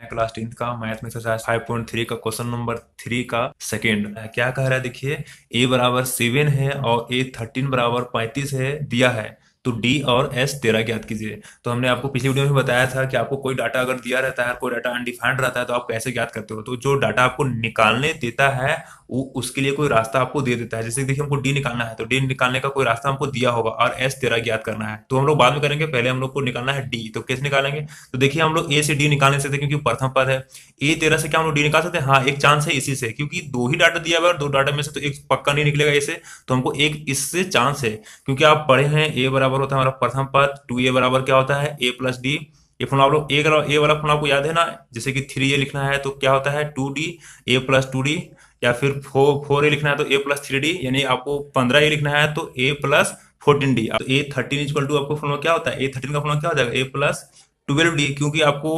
Class 10th का math में exercise 5.3 का क्वेश्चन नंबर 3 का सेकेंड क्या कह रहा है। देखिए a बराबर 7 है और a 13 बराबर 35 है दिया है, तो d और s 13 ज्ञात कीजिए। तो हमने आपको पिछली वीडियो में बताया था कि आपको कोई डाटा अगर दिया रहता है, कोई डाटा अनडिफाइंड रहता है, तो आप कैसे ज्ञात करते हो। तो जो डाटा आपको निकालने देता है वो उसके लिए कोई रास्ता आपको दे देता है। जैसे देखिए हमको डी निकालना है, तो डी निकालने का कोई रास्ता हमको दिया होगा और एस 13 ज्ञात करना है। तो हम लोग बाद में करेंगे, पहले हम लोग को निकालना है डी। तो कैसे निकालेंगे, तो देखिए हम लोग ए से डी निकाल नहीं सकते क्योंकि प्रथम पद है। ए 13 से क्या हम लोग डी निकाल सकते हैं? हाँ, एक चांस है इसी से, क्योंकि दो ही डाटा दिया हुआ है और दो डाटा में से तो एक पक्का नहीं निकलेगा ए से, तो हमको एक इससे चांस है। क्योंकि आप पढ़े हैं ए बराबर होता है हमारा प्रथम पद, टू ए बराबर क्या होता है ए प्लस डी। ये फॉर्मूला आप लोग ए वाला फॉर्मूला आपको याद है ना, जैसे कि 3a लिखना है तो क्या होता है 2d ए प्लस 2d, या फिर 4a लिखना है तो ए प्लस 3d, यानी आपको 15a लिखना है तो ए प्लस 14d। तो ए 13 इक्वल टू आपको फॉर्मूला क्या होता है, ए 13 का फॉर्मूला क्या हो जाएगा ए प्लस 12d, क्योंकि आपको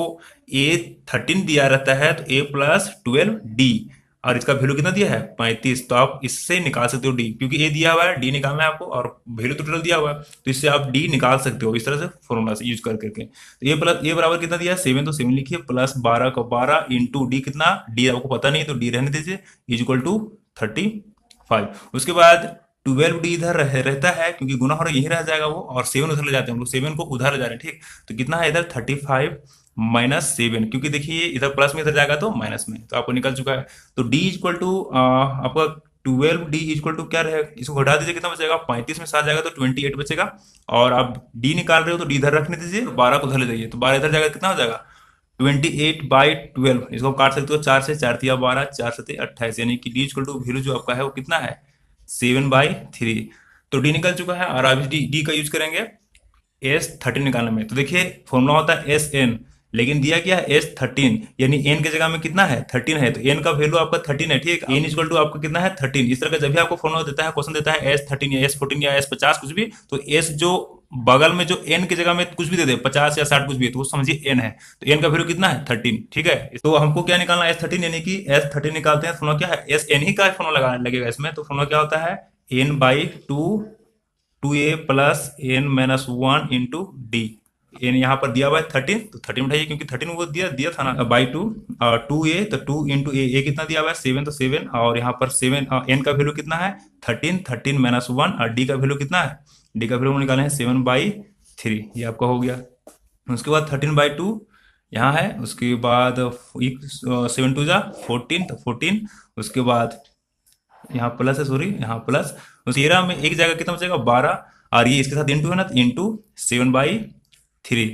ए 13 दिया रहता है तो ए प्लस 12d, और इसका वैल्यू कितना दिया है 35। तो आप इससे निकाल सकते हो डी, क्योंकि ए दिया हुआ है, डी निकालना है आपको और वैल्यू तो टोटल दिया हुआ है, तो इससे आप डी निकाल सकते हो इस तरह से फॉर्मूला से यूज कर करके। तो ये प्लस ए बराबर कितना दिया है 7, तो 7 लिखिए, प्लस 12 का 12 इंटू डी कितना, डी आपको पता नहीं है तो डी रहने दीजिए, इज इक्वल टू 35। उसके बाद 12 डी इधर रहता है क्योंकि गुना हो रहा यही रह जाएगा वो, और 7 उधर ले जाते हैं हम लोग, 7 को उधर ले जा रहे हैं, ठीक। तो कितना है इधर 35 माइनस 7, क्योंकि देखिए इधर प्लस में इधर जाएगा तो माइनस में, तो आपको निकल चुका है। तो d इक्वल टू आपका 12 डी इक्वल टू क्या रहेगा, इसको घटा दीजिए, कितना बचेगा 35 में 7 जाएगा तो 28 बचेगा। और आप d निकाल रहे हो तो d इधर रखने दीजिए, 12 को उधर ले जाइए, तो 12 इधर जाएगा कितना हो जाएगा 28/12। इसको काट सकते हो 4 से, 4 तिया 12, 4 सते 28, यानी कि d इक्वल टू वैल्यू जो आपका है वो कितना है 7/3। तो d निकल चुका है, और अभी d का यूज करेंगे S13 निकालने में। तो देखिए फॉर्मूला होता है SN, लेकिन दिया क्या है S13, यानी n के जगह में कितना है 13 है, तो n का वैल्यू आपका 13 है, ठीक। n इक्वल टू आपका कितना है 13। इस तरह का जब भी आपको फॉर्मूला देता है, क्वेश्चन देता है S13 या S14 या S50 कुछ भी, तो S जो बगल में जो n की जगह में कुछ भी दे दे 50 या 60 कुछ भी, तो वो समझिए n है, तो n का वैल्यू कितना है 13, ठीक है। तो हमको क्या निकालना है S13, यानी कि S13 निकालते हैं, फॉर्मूला क्या है SN ही का फॉर्मूला लगाने लगेगा इसमें। तो फॉर्मूला क्या होता है n/2 plus n minus 1 into d. N यहाँ पर दिया हुआ है 13, तो 13 उठाइए क्योंकि 13 वो दिया दिया था ना, बाई 2, 2a, तो 2 इंटू ए कितना दिया हुआ है 7, तो 7, और यहाँ पर 7 n का वैल्यू कितना है 13, 13 माइनस 1, और डी का वैल्यू कितना है, डी का वैल्यू निकाले हैं 7/3, ये आपका हो गया। उसके बाद 13/2 यहाँ है, उसके बाद 7 2 जा 14, तो 14, उसके बाद यहाँ प्लस है, सॉरी यहाँ प्लस, तो 13 में एक जगह कितना बचेगा 12, और ये इसके साथ इंटू है ना, तो इंटू 7/3,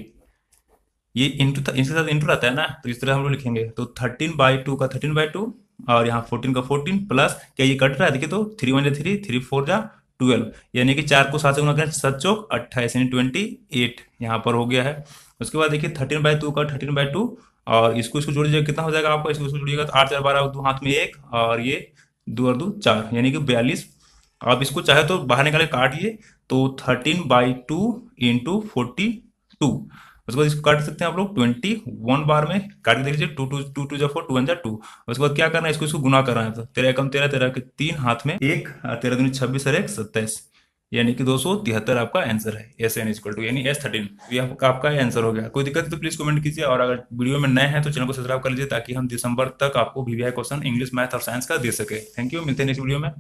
ये इंटू इसके साथ इंटू रहता है ना, तो इस तरह हम लोग लिखेंगे। तो 13/2 का 13/2, और यहाँ 14 का 14, प्लस क्या ये कट रहा है देखिए, तो 3 1 जा 3, 3 4 जा 12, यानी कि 4 को 7 से गुना करें 7 चौक 28, यानी 28 यहाँ पर हो गया है। उसके बाद देखिए 13/2 का 13/2, और इसको इसको जोड़ दीजिएगा, कितना हो जाएगा आपको, इसको इसको जोड़िएगा तो 8 4 12, दो हाथ में एक, और ये 2 और 2 4, यानी कि 42। आप इसको चाहे तो बाहर निकाले काटिए, तो 13/2 इंटू 42, उसके बाद इसको काट सकते हैं आप लोग 21 बार में काट के देख लीजिए, 2 2 2 2 जा 4, 2 1 जा 2। उसके बाद क्या करना है, इसको इसको गुना करना है, तो 13 एकम 13, 13 के 3 हाथ में एक, 13 दूनी 26 और 1 27, यानी कि 273 आपका आंसर है एस एन इक्वल टू, यानी S13। ये आपका आंसर हो गया। कोई दिक्कत है तो प्लीज कमेंट कीजिए, और अगर वीडियो में नए हैं तो चैनल को सब्सक्राइब कर लीजिए, ताकि हम दिसंबर तक आपको VVI क्वेश्चन इंग्लिश, मैथ और साइंस का दे सके। थैंक यू, मिलते हैं नेक्स्ट वीडियो में।